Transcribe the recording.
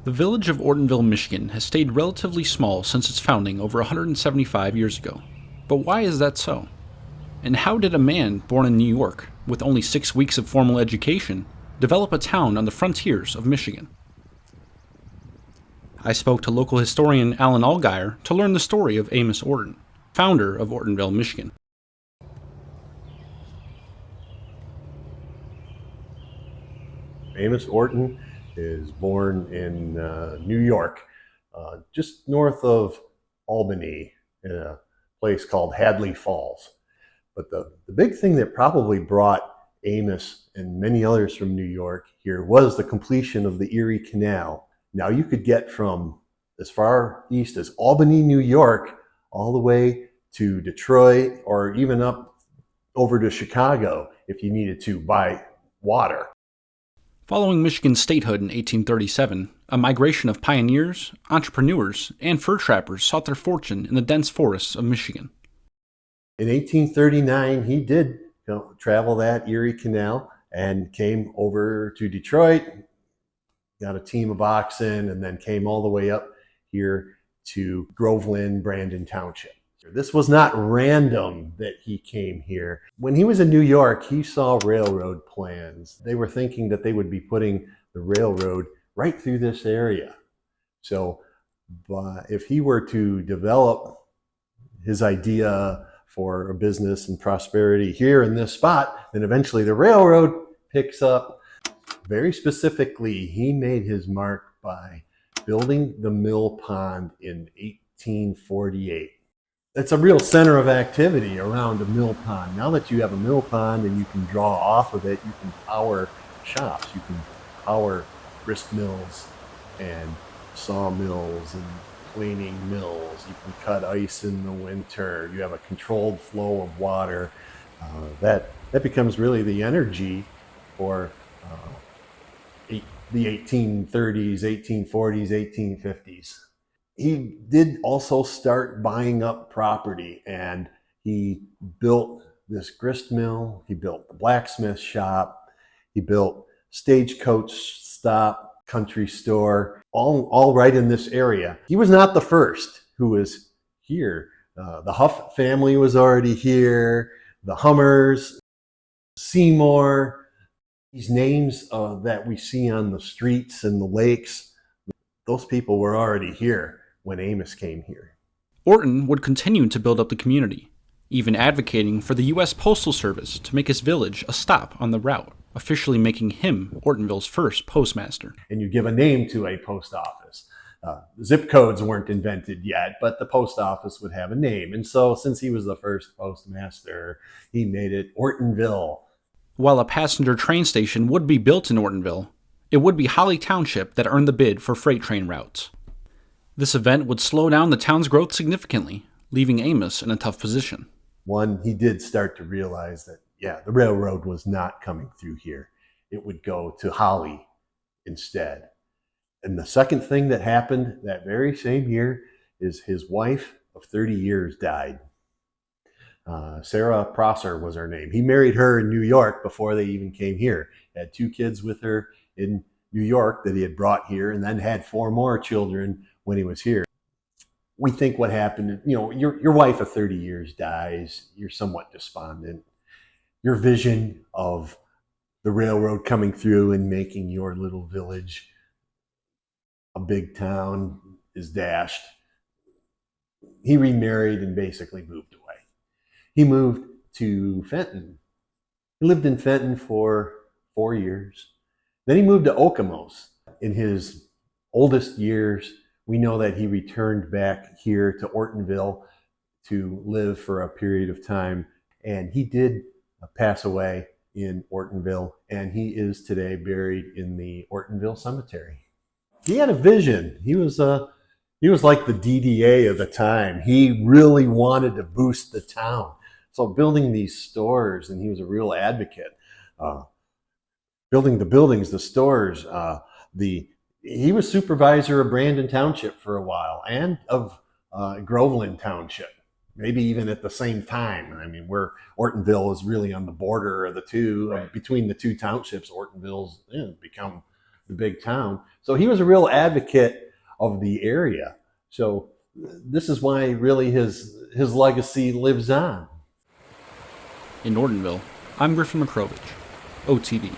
The village of Ortonville, Michigan has stayed relatively small since its founding over 175 years ago. But why is that so? And how did a man born in New York, with only 6 weeks of formal education, develop a town on the frontiers of Michigan? I spoke to local historian Alan Allgaier to learn the story of Amos Orton, founder of Ortonville, Michigan. Amos Orton is born in New York, just north of Albany, in a place called Hadley Falls. But the big thing that probably brought Amos and many others from New York here was the completion of the Eerie Canal. Now you could get from as far east as Albany, New York, all the way to Detroit, or even up over to Chicago if you needed to by water. Following Michigan's statehood in 1837, a migration of pioneers, entrepreneurs, and fur trappers sought their fortune in the dense forests of Michigan. In 1839, he did travel that Erie Canal and came over to Detroit, got a team of oxen, and then came all the way up here to Groveland, Brandon Township. This was not random that he came here. When he was in New York, he saw railroad plans. They were thinking that they would be putting the railroad right through this area. So if he were to develop his idea for a business and prosperity here in this spot, then eventually the railroad picks up. Very specifically, he made his mark by building the mill pond in 1848. It's a real center of activity around a mill pond. Now that you have a mill pond and you can draw off of it, you can power shops, you can power grist mills and sawmills and planing mills. You can cut ice in the winter. You have a controlled flow of water. That becomes really the energy for the 1830s, 1840s, 1850s. He did also start buying up property, and he built this grist mill, he built the blacksmith shop, he built stagecoach stop, country store, all right in this area. He was not the first who was here. The Huff family was already here, the Hummers, Seymour. These names that we see on the streets and the lakes, those people were already here when Amos came here. Orton would continue to build up the community, even advocating for the U.S. Postal Service to make his village a stop on the route, officially making him Ortonville's first postmaster. And you give a name to a post office. Zip codes weren't invented yet, but the post office would have a name. And so since he was the first postmaster, he made it Ortonville. While a passenger train station would be built in Ortonville, it would be Holly Township that earned the bid for freight train routes. This event would slow down the town's growth significantly, leaving Amos in a tough position. One, he did start to realize that, the railroad was not coming through here. It would go to Holly instead. And the second thing that happened that very same year is his wife of 30 years died. Sarah Prosser was her name. He married her in New York before they even came here. Had 2 kids with her in New York that he had brought here, and then had 4 more children when he was here. We think what happened, your wife of 30 years dies, you're somewhat despondent. Your vision of the railroad coming through and making your little village a big town is dashed. He remarried and basically moved away. He moved to Fenton. He lived in Fenton for 4 years. Then he moved to Okemos. In his oldest years, we know that he returned back here to Ortonville to live for a period of time. And he did pass away in Ortonville, and he is today buried in the Ortonville Cemetery. He had a vision. He was like the DDA of the time. He really wanted to boost the town. So building these stores, and he was a real advocate. Building the buildings, the stores, he was supervisor of Brandon Township for a while, and of Groveland Township, maybe even at the same time. I mean, where Ortonville is really on the border of the two, between the two townships. Ortonville's become the big town. So he was a real advocate of the area. So this is why really his legacy lives on. In Ortonville, I'm Griffin Machrowicz, OTV.